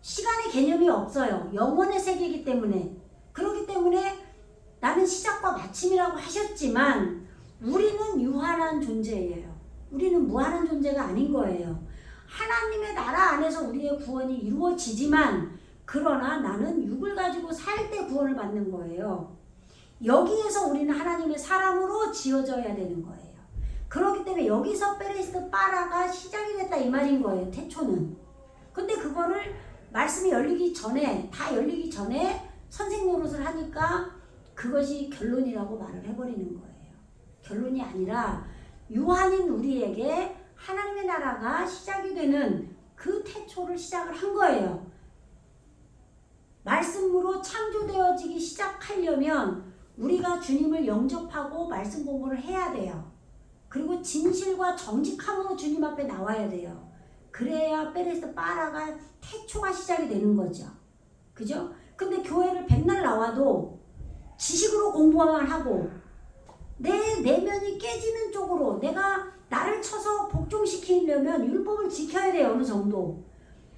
시간의 개념이 없어요. 영원의 세계이기 때문에. 그렇기 때문에 나는 시작과 마침이라고 하셨지만 우리는 유한한 존재예요. 우리는 무한한 존재가 아닌 거예요. 하나님의 나라 안에서 우리의 구원이 이루어지지만 그러나 나는 육을 가지고 살 때 구원을 받는 거예요. 여기에서 우리는 하나님의 사람으로 지어져야 되는 거예요. 그렇기 때문에 여기서 페레시드 바라가 시작이 됐다 이 말인 거예요. 태초는. 근데 그거를 말씀이 열리기 전에 다 열리기 전에 선생 노릇을 하니까 그것이 결론이라고 말을 해버리는 거예요. 결론이 아니라 유한인 우리에게 하나님의 나라가 시작이 되는 그 태초를 시작을 한 거예요. 말씀으로 창조되어지기 시작하려면 우리가 주님을 영접하고 말씀 공부를 해야 돼요. 그리고 진실과 정직함으로 주님 앞에 나와야 돼요. 그래야 페레시드 바라가 태초가 시작이 되는 거죠. 그죠? 근데 교회를 백날 나와도 지식으로 공부만 하고 내 내면이 깨지는 쪽으로 내가 나를 쳐서 복종시키려면 율법을 지켜야 돼요. 어느 정도.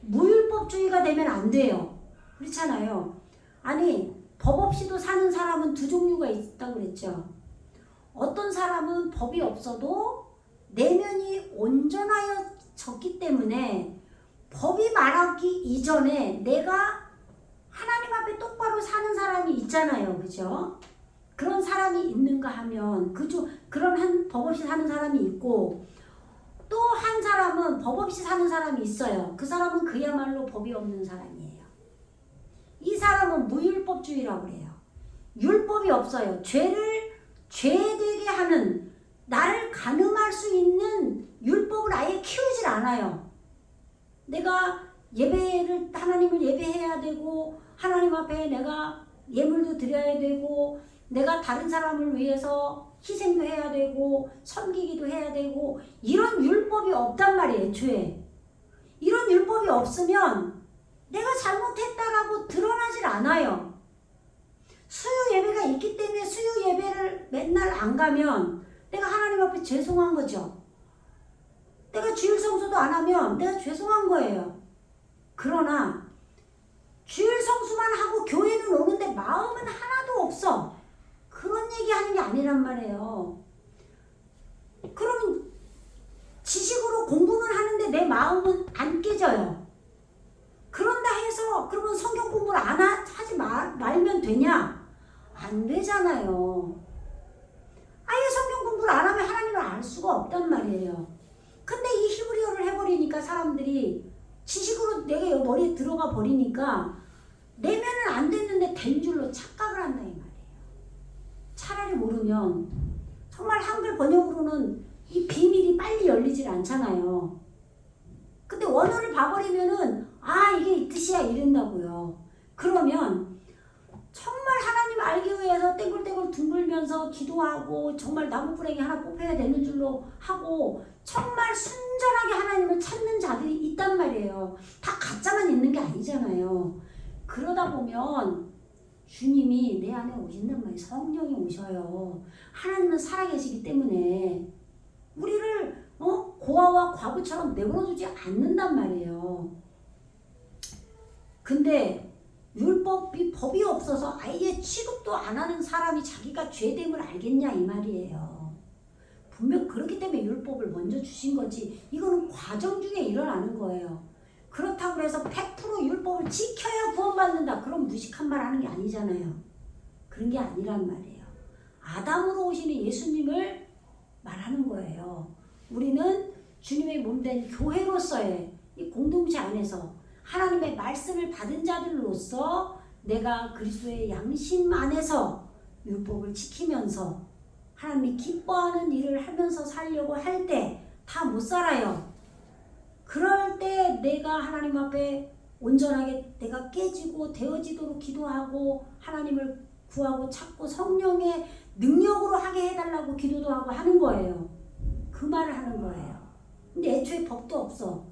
무율법주의가 되면 안 돼요. 그렇잖아요. 아니 법 없이도 사는 사람은 두 종류가 있다고 그랬죠. 어떤 사람은 법이 없어도 내면이 온전하여졌기 때문에 법이 말하기 이전에 내가 하나님 앞에 똑바로 사는 사람이 있잖아요. 그죠? 그런 사람이 있는가 하면 그런 한 법 없이 사는 사람이 있고 또 한 사람은 법 없이 사는 사람이 있어요. 그 사람은 그야말로 법이 없는 사람이에요. 이 사람은 무율법주의라고 그래요. 율법이 없어요. 죄를 죄되게 하는 나를 가늠할 수 있는 율법을 아예 키우질 않아요. 내가 하나님을 예배해야 되고 하나님 앞에 내가 예물도 드려야 되고 내가 다른 사람을 위해서 희생도 해야 되고 섬기기도 해야 되고 이런 율법이 없단 말이에요. 애초에. 이런 율법이 없으면 내가 잘못했다라고 드러나질 않아요. 수요 예배가 있기 때문에 수요 예배를 맨날 안 가면 내가 하나님 앞에 죄송한 거죠. 내가 주일 성수도 안 하면 내가 죄송한 거예요. 그러나 주일 성수만 하고 교회는 오는데 마음은 하나도 없어. 그런 얘기하는 게 아니란 말이에요. 그러면 지식으로 공부는 하는데 내 마음은 안 깨져요. 그런다 해서 그러면 성경 공부를 하지 말면 되냐? 안 되잖아요. 아예 성경 공부를 안 하면 하나님을 알 수가 없단 말이에요. 근데 이 히브리어를 해버리니까 사람들이 지식으로 내가 머리에 들어가 버리니까 내면은 안 됐는데 된 줄로 착각을 한다 이 말이에요. 차라리 모르면 정말 한글 번역으로는 이 비밀이 빨리 열리질 않잖아요. 근데 원어를 봐버리면은 이게 이 뜻이야 이런다고요. 그러면 정말 하나님 알기 위해서 떼굴떼굴 둥글면서 기도하고 정말 나무뿌랭이 하나 뽑혀야 되는 줄로 하고 정말 순전하게 하나님을 찾는 자들이 있단 말이에요. 다 가짜만 있는 게 아니잖아요. 그러다 보면 주님이 내 안에 오신단 말이에요. 성령이 오셔요. 하나님은 살아계시기 때문에 우리를 고아와 과부처럼 내버려두지 않는단 말이에요. 근데 법이 없어서 아예 취급도 안 하는 사람이 자기가 죄됨을 알겠냐 이 말이에요. 분명 그렇기 때문에 율법을 먼저 주신 거지 이거는 과정 중에 일어나는 거예요. 그렇다고 해서 100% 율법을 지켜야 구원받는다. 그럼 무식한 말 하는 게 아니잖아요. 그런 게 아니란 말이에요. 아담으로 오시는 예수님을 말하는 거예요. 우리는 주님의 몸된 교회로서의 이 공동체 안에서 하나님의 말씀을 받은 자들로서 내가 그리스도의 양심 안에서 율법을 지키면서 하나님이 기뻐하는 일을 하면서 살려고 할 때 다 못 살아요. 그럴 때 내가 하나님 앞에 온전하게 내가 깨지고 되어지도록 기도하고 하나님을 구하고 찾고 성령의 능력으로 하게 해달라고 기도도 하고 하는 거예요. 그 말을 하는 거예요. 근데 애초에 법도 없어.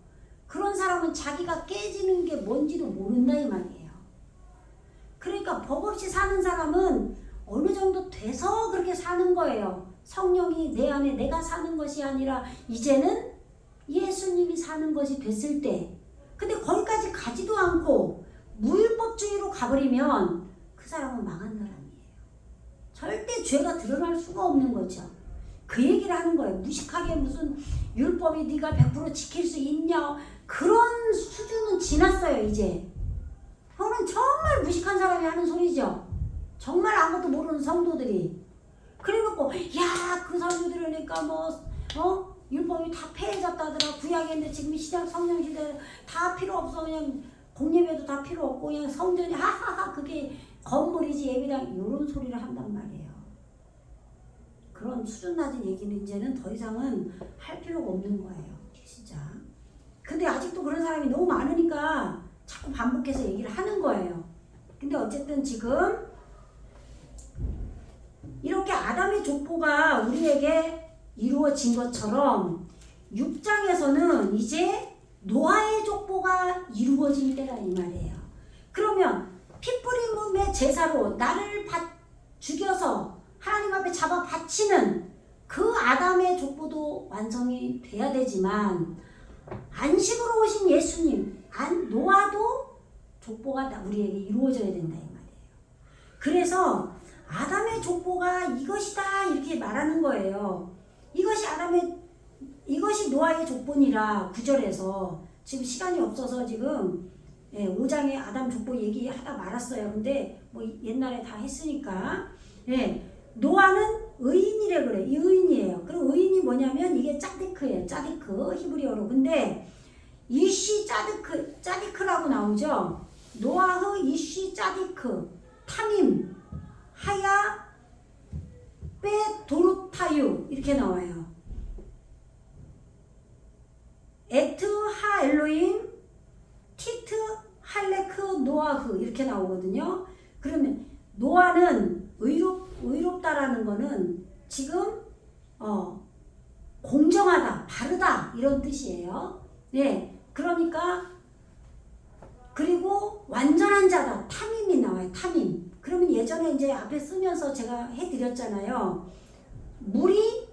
그런 사람은 자기가 깨지는 게 뭔지도 모른다 이 말이에요. 그러니까 법 없이 사는 사람은 어느 정도 돼서 그렇게 사는 거예요. 성령이 내 안에 내가 사는 것이 아니라 이제는 예수님이 사는 것이 됐을 때, 근데 거기까지 가지도 않고 무율법주의로 가버리면 그 사람은 망한 사람이에요. 절대 죄가 드러날 수가 없는 거죠. 그 얘기를 하는 거예요. 무식하게 무슨 율법이 네가 100% 지킬 수 있냐, 그런 수준은 지났어요. 이제 그거는 정말 무식한 사람이 하는 소리죠. 정말 아무것도 모르는 성도들이. 그래놓고 야, 그 성도들이니까 율법이 다 폐해졌다더라. 구약인데 지금 신약 성령 시대 다 필요 없어. 그냥 공예배도 다 필요 없고 그냥 성전이 하하하 그게 건물이지 예배당, 이런 소리를 한단 말이에요. 그런 수준 낮은 얘기는 이제는 더 이상은 할 필요가 없는 거예요. 진짜. 근데 아직도 그런 사람이 너무 많으니까 자꾸 반복해서 얘기를 하는 거예요. 근데 어쨌든 지금 이렇게 아담의 족보가 우리에게 이루어진 것처럼 6장에서는 이제 노아의 족보가 이루어진 때라 이 말이에요. 그러면 피뿌림의 제사로 나를 죽여서 하나님 앞에 잡아 바치는 그 아담의 족보도 완성이 돼야 되지만 안식으로 오신 예수님, 노아도 족보가 우리에게 이루어져야 된다 이 말이에요. 그래서 아담의 족보가 이것이다 이렇게 말하는 거예요. 이것이 노아의 족보니라 9절에서 지금 시간이 없어서 지금 5장에 아담 족보 얘기하다 말았어요. 근데 뭐 옛날에 다 했으니까 노아는 의인이래 그래. 이 의인이에요. 그리고 의인이 뭐냐면 이게 짜디크예요. 짜디크 히브리어로. 근데 이쉬 짜디크라고 나오죠. 노아흐 이쉬 짜디크 타밈 하야 빼 도르타유 이렇게 나와요. 에트 하 엘로임 티트 할레크 노아흐 이렇게 나오거든요. 그러면 노아는 의롭다라는 거는 지금 공정하다, 바르다 이런 뜻이에요. 그러니까 그리고 완전한 자다, 탐임이 나와요. 탐임. 그러면 예전에 이제 앞에 쓰면서 제가 해드렸잖아요. 물이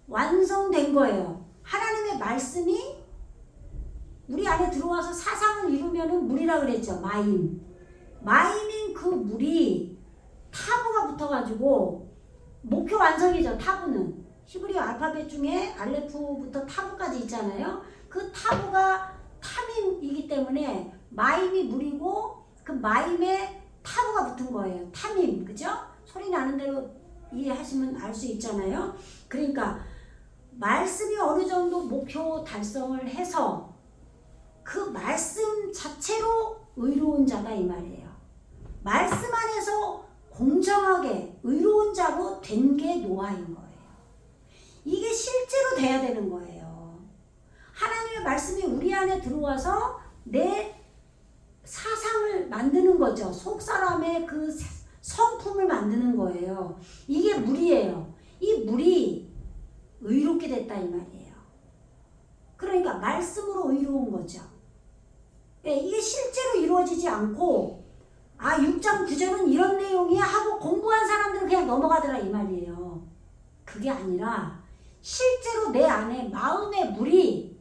완성된 거예요. 하나님의 말씀이 우리 안에 들어와서 사상을 이루면은 물이라 그랬죠. 마임인 그 물이 타부가 붙어가지고 목표 완성이죠. 타부는 히브리어 알파벳 중에 알레프부터 타부까지 있잖아요. 그 타부가 탐임이기 때문에 마임이 물이고 그 마임에 타부가 붙은 거예요. 탐임, 그죠? 소리 나는 대로 이해하시면 알 수 있잖아요. 그러니까 말씀이 어느 정도 목표 달성을 해서 그 말씀 자체로 의로운 자다 이 말이에요. 말씀 안에서 공정하게 의로운 자로 된 게 노아인 거예요. 이게 실제로 돼야 되는 거예요. 하나님의 말씀이 우리 안에 들어와서 내 사상을 만드는 거죠. 속 사람의 그 성품을 만드는 거예요. 이게 물이에요. 이 물이 의롭게 됐다 이 말이에요. 그러니까 말씀으로 의로운 거죠. 이게 실제로 이루어지지 않고 6장 9절은 이런 내용이야 하고 공부한 사람들은 그냥 넘어가더라 이 말이에요. 그게 아니라 실제로 내 안에 마음의 물이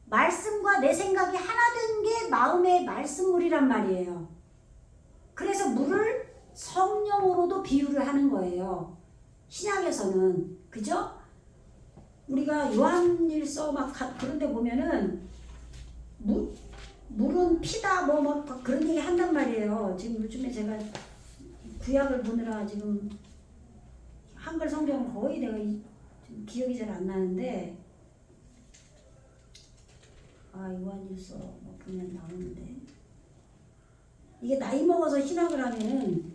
말씀과 내 생각이 하나 된 게 마음의 말씀물이란 말이에요. 그래서 물을 성령으로도 비유를 하는 거예요. 신약에서는. 그죠? 우리가 요한일서 막 그런 데 보면은 물은 피다 막 그런 얘기 한단 말이에요. 지금 요즘에 제가 구약을 보느라 지금 한글 성경은 거의 내가 기억이 잘 안 나는데 요한일서 뭐 보면 나오는데 이게 나이 먹어서 신학을 하면은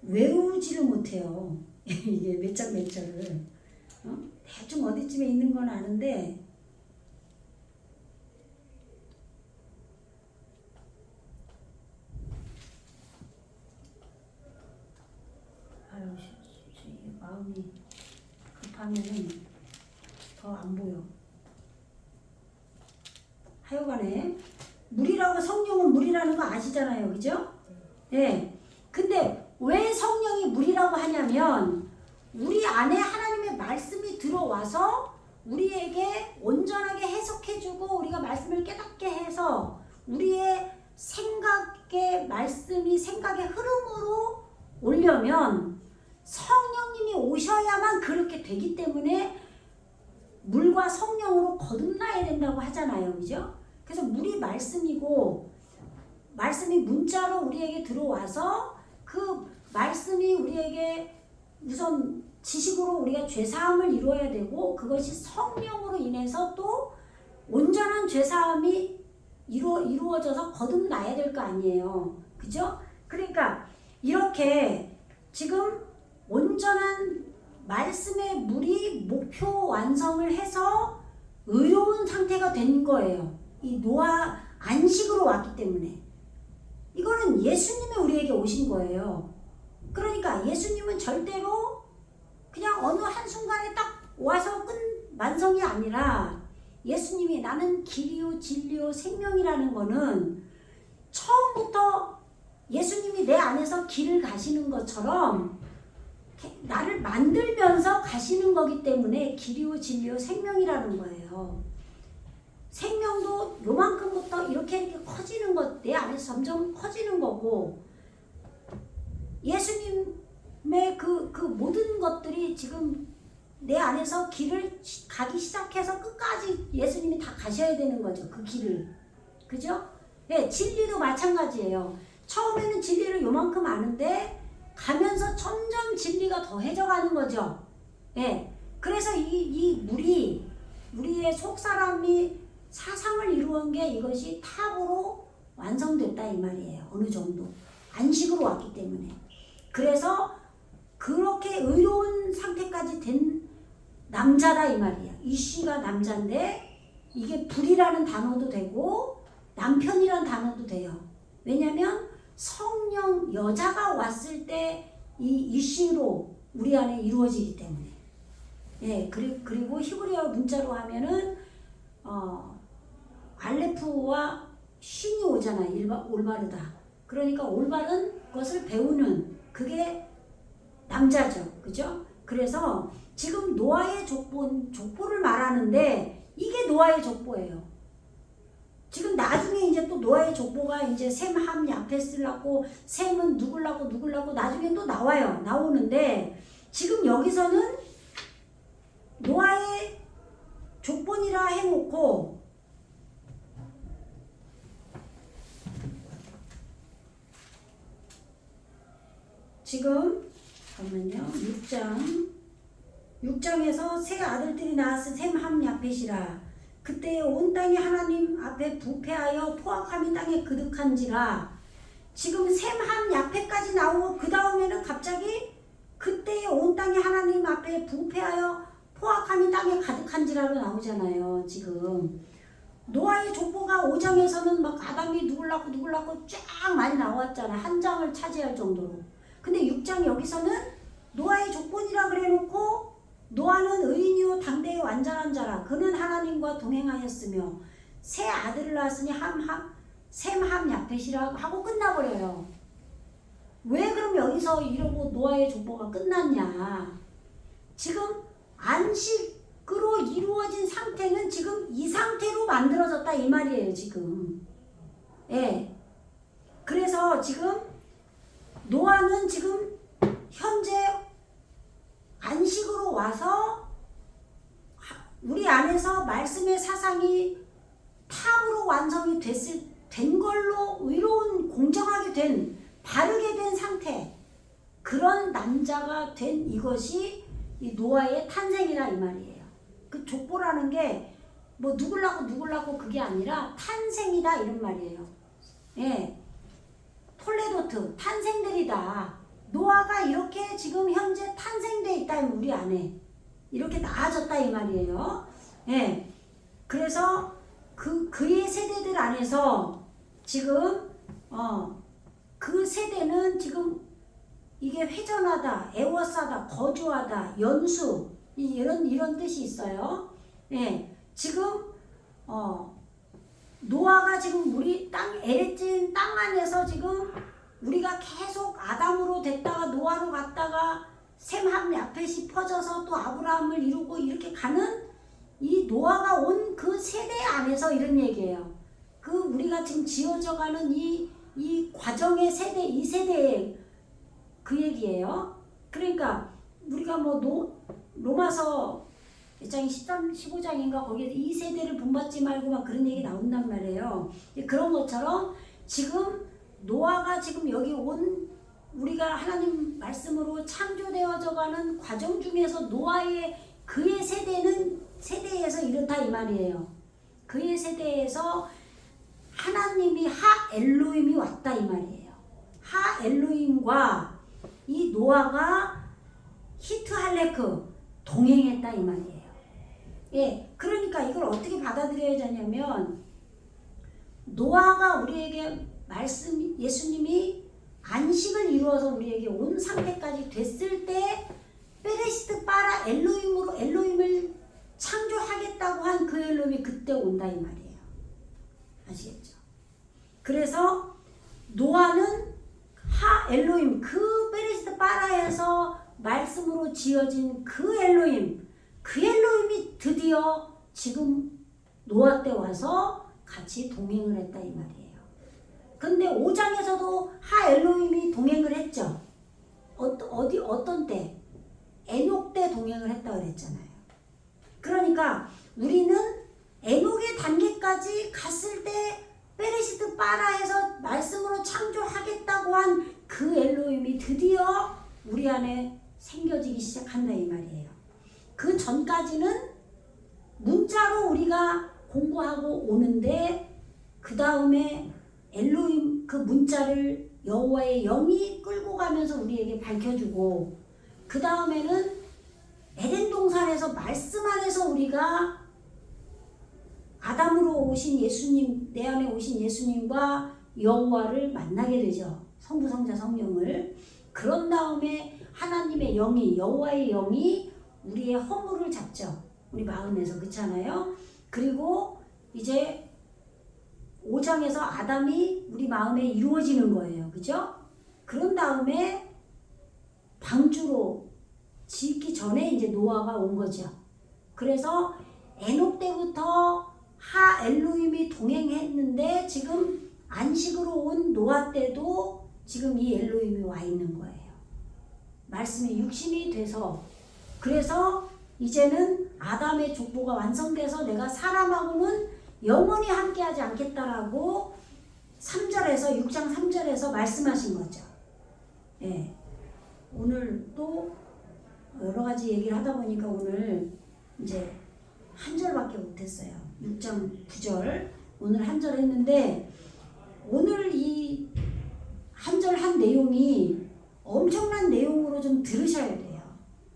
외우지를 못해요. 이게 몇 장 몇 절을 대충 어디쯤에 있는 건 아는데 마음이 급하면은 더 안 보여. 하여간에 물이라고 성령은 물이라는 거 아시잖아요, 그죠? 네. 근데 왜 성령이 물이라고 하냐면 우리 안에 하나님의 말씀이 들어와서 우리에게 온전하게 해석해주고 우리가 말씀을 깨닫게 해서 우리의 생각의 말씀이 생각의 흐름으로 오려면 성령님이 오셔야만 그렇게 되기 때문에 물과 성령으로 거듭나야 된다고 하잖아요. 그죠? 그래서 물이 말씀이고 말씀이 문자로 우리에게 들어와서 그 말씀이 우리에게 우선 지식으로 우리가 죄사함을 이루어야 되고 그것이 성령으로 인해서 또 온전한 죄사함이 이루어져서 거듭나야 될 거 아니에요. 그죠? 그러니까 이렇게 지금 온전한 말씀의 물이 목표 완성을 해서 의로운 상태가 된 거예요. 이 노아 안식으로 왔기 때문에. 이거는 예수님이 우리에게 오신 거예요. 그러니까 예수님은 절대로 그냥 어느 한순간에 딱 와서 완성이 아니라 예수님이 나는 길이요 진리요 생명이라는 거는 처음부터 예수님이 내 안에서 길을 가시는 것처럼 나를 만들면서 가시는 거기 때문에 길이요 진리요 생명이라는 거예요. 생명도 요만큼부터 이렇게 커지는 것, 내 안에서 점점 커지는 거고 예수님의 그 모든 것들이 지금 내 안에서 길을 가기 시작해서 끝까지 예수님이 다 가셔야 되는 거죠. 그 길을. 그죠? 네, 진리도 마찬가지예요. 처음에는 진리를 요만큼 아는데 가면서 점점 진리가 더해져 가는 거죠. 예. 그래서 이 물이 우리의 속사람이 사상을 이루은 게 이것이 탑으로 완성됐다 이 말이에요. 어느 정도. 안식으로 왔기 때문에. 그래서 그렇게 의로운 상태까지 된 남자다 이 말이에요. 이씨가 남자인데 이게 불이라는 단어도 되고 남편이라는 단어도 돼요. 왜냐면 성령 여자가 왔을 때 이 이씨로 우리 안에 이루어지기 때문에. 예, 그리고 히브리어 문자로 하면은 알레프와 쉰이 오잖아. 올바르다. 그러니까 올바른 것을 배우는 그게 남자죠. 그죠? 그래서 지금 노아의 족보를 말하는데 이게 노아의 족보예요. 지금 나중에 이제 또 노아의 족보가 이제 셈, 함, 야펫을 낳고 셈은 누굴 낳고 나중에 또 나와요. 나오는데 지금 여기서는 노아의 족본이라 해놓고 지금 잠깐만요. 6장에서 세 아들들이 낳았을 셈, 함, 야펫이라 그때 온 땅이 하나님 앞에 부패하여 포악함이 땅에 그득한지라. 지금 셈, 함, 야펫까지 나오고 그 다음에는 갑자기 그때 온 땅이 하나님 앞에 부패하여 포악함이 땅에 가득한지라로 나오잖아요. 지금 노아의 족보가 5장에서는 막 아담이 누굴 낳고 쫙 많이 나왔잖아. 한 장을 차지할 정도로. 근데 6장 여기서는 노아의 족본이라 그래놓고 노아는 의인이요 당대의 완전한 자라. 그는 하나님과 동행하였으며 세 아들을 낳았으니 셈, 함, 야펫이라 하고 끝나버려요. 왜 그럼 여기서 이러고 노아의 족보가 끝났냐. 지금 안식으로 이루어진 상태는 지금 이 상태로 만들어졌다 이 말이에요. 지금. 예. 그래서 지금 노아는 지금 현재 안식으로 와서 우리 안에서 말씀의 사상이 탑으로 완성이 된 걸로 의로운 공정하게 된 바르게 된 상태, 그런 남자가 된 이것이 이 노아의 탄생이라 이 말이에요. 그 족보라는 게 뭐 누굴라고 그게 아니라 탄생이다 이런 말이에요. 예. 톨레도트 탄생들이다. 노아가 이렇게 지금 현재 탄생돼 있다 우리 안에 이렇게 나아졌다 이 말이에요. 예. 그래서 그의 세대들 안에서 지금 그 세대는 지금 이게 회전하다, 애워싸다, 거주하다, 연수 이런 뜻이 있어요. 예. 지금 노아가 지금 우리 에레진 땅 안에서 지금 우리가 계속 아담으로 됐다가 노아로 갔다가 셈, 함, 야펫이 퍼져서 또 아브라함을 이루고 이렇게 가는 이 노아가 온 그 세대 안에서 이런 얘기예요. 그 우리가 지금 지어져가는 이 과정의 세대, 이 세대의 그 얘기예요. 그러니까 우리가 뭐 로마서 1장이 13, 15장인가 거기에 이 세대를 본받지 말고 막 그런 얘기 나온단 말이에요. 그런 것처럼 지금 노아가 지금 여기 온 우리가 하나님 말씀으로 창조되어져 가는 과정 중에서 노아의 그의 세대에서 이렇다 이 말이에요. 그의 세대에서 하나님이 하 엘로힘이 왔다 이 말이에요. 하 엘로힘과 이 노아가 히트 할레크 동행했다 이 말이에요. 예, 그러니까 이걸 어떻게 받아들여야 되냐면 노아가 우리에게 예수님이 안식을 이루어서 우리에게 온 상태까지 됐을 때 베레시트 바라 엘로힘을 창조하겠다고 한 그 엘로힘이 그때 온다 이 말이에요. 아시겠죠? 그래서 노아는 하 엘로힘 그 베레시트 바라에서 말씀으로 지어진 그 엘로힘이 드디어 지금 노아 때 와서 같이 동행을 했다 이 말이에요. 근데 5장에서도 하 엘로힘이 동행을 했죠. 어떤 때? 에녹 때 동행을 했다 그랬잖아요. 그러니까 우리는 에녹의 단계까지 갔을 때 베레시트 바라에서 말씀으로 창조하겠다고 한 그 엘로힘이 드디어 우리 안에 생겨지기 시작한다 이 말이에요. 그 전까지는 문자로 우리가 공부하고 오는데 그 다음에 엘로힘 그 문자를 여호와의 영이 끌고 가면서 우리에게 밝혀주고 그 다음에는 에덴 동산에서 말씀 안에서 우리가 아담으로 오신 예수님, 내 안에 오신 예수님과 여호와를 만나게 되죠. 성부, 성자, 성령을. 그런 다음에 하나님의 영이, 여호와의 영이 우리의 허물을 잡죠. 우리 마음에서. 그렇잖아요. 그리고 이제 5장에서 아담이 우리 마음에 이루어지는 거예요. 그죠? 그런 다음에 방주로 짓기 전에 이제 노아가 온 거죠. 그래서 에녹 때부터 하 엘로힘이 동행했는데 지금 안식으로 온 노아 때도 지금 이 엘로힘이 와 있는 거예요. 말씀이 육신이 돼서 그래서 이제는 아담의 족보가 완성돼서 내가 사람하고는 영원히 함께하지 않겠다라고 3절에서 6장 3절에서 말씀하신 거죠. 예. 오늘 또 여러 가지 얘기를 하다 보니까 오늘 이제 한 절밖에 못했어요. 6장 9절 오늘 한 절 했는데 오늘 이 한 절 한 내용이 엄청난 내용으로 좀 들으셔야 돼요.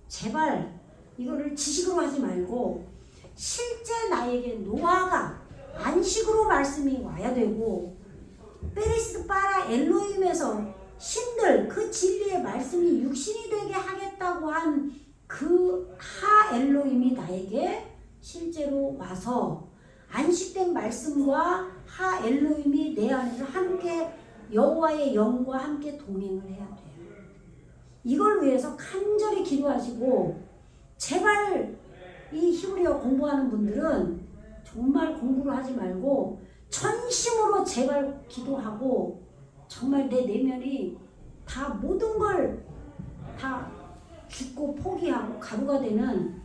제발 이거를 지식으로 하지 말고 실제 나에게 노아가 안식으로 말씀이 와야 되고 베레시트 바라 엘로힘에서 신들 그 진리의 말씀이 육신이 되게 하겠다고 한 그 하 엘로힘이 나에게 실제로 와서 안식된 말씀과 하 엘로힘이 내 안에서 함께 여호와의 영과 함께 동행을 해야 돼요. 이걸 위해서 간절히 기도하시고 제발 이 히브리어 공부하는 분들은 정말 공부를 하지 말고 전심으로 제발 기도하고 정말 내 내면이 다 모든 걸 다 죽고 포기하고 가루가 되는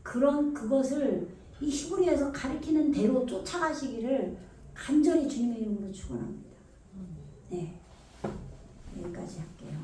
그것을 이 히브리에서 가리키는 대로 쫓아가시기를 간절히 주님의 이름으로 축원합니다. 네, 여기까지 할게요.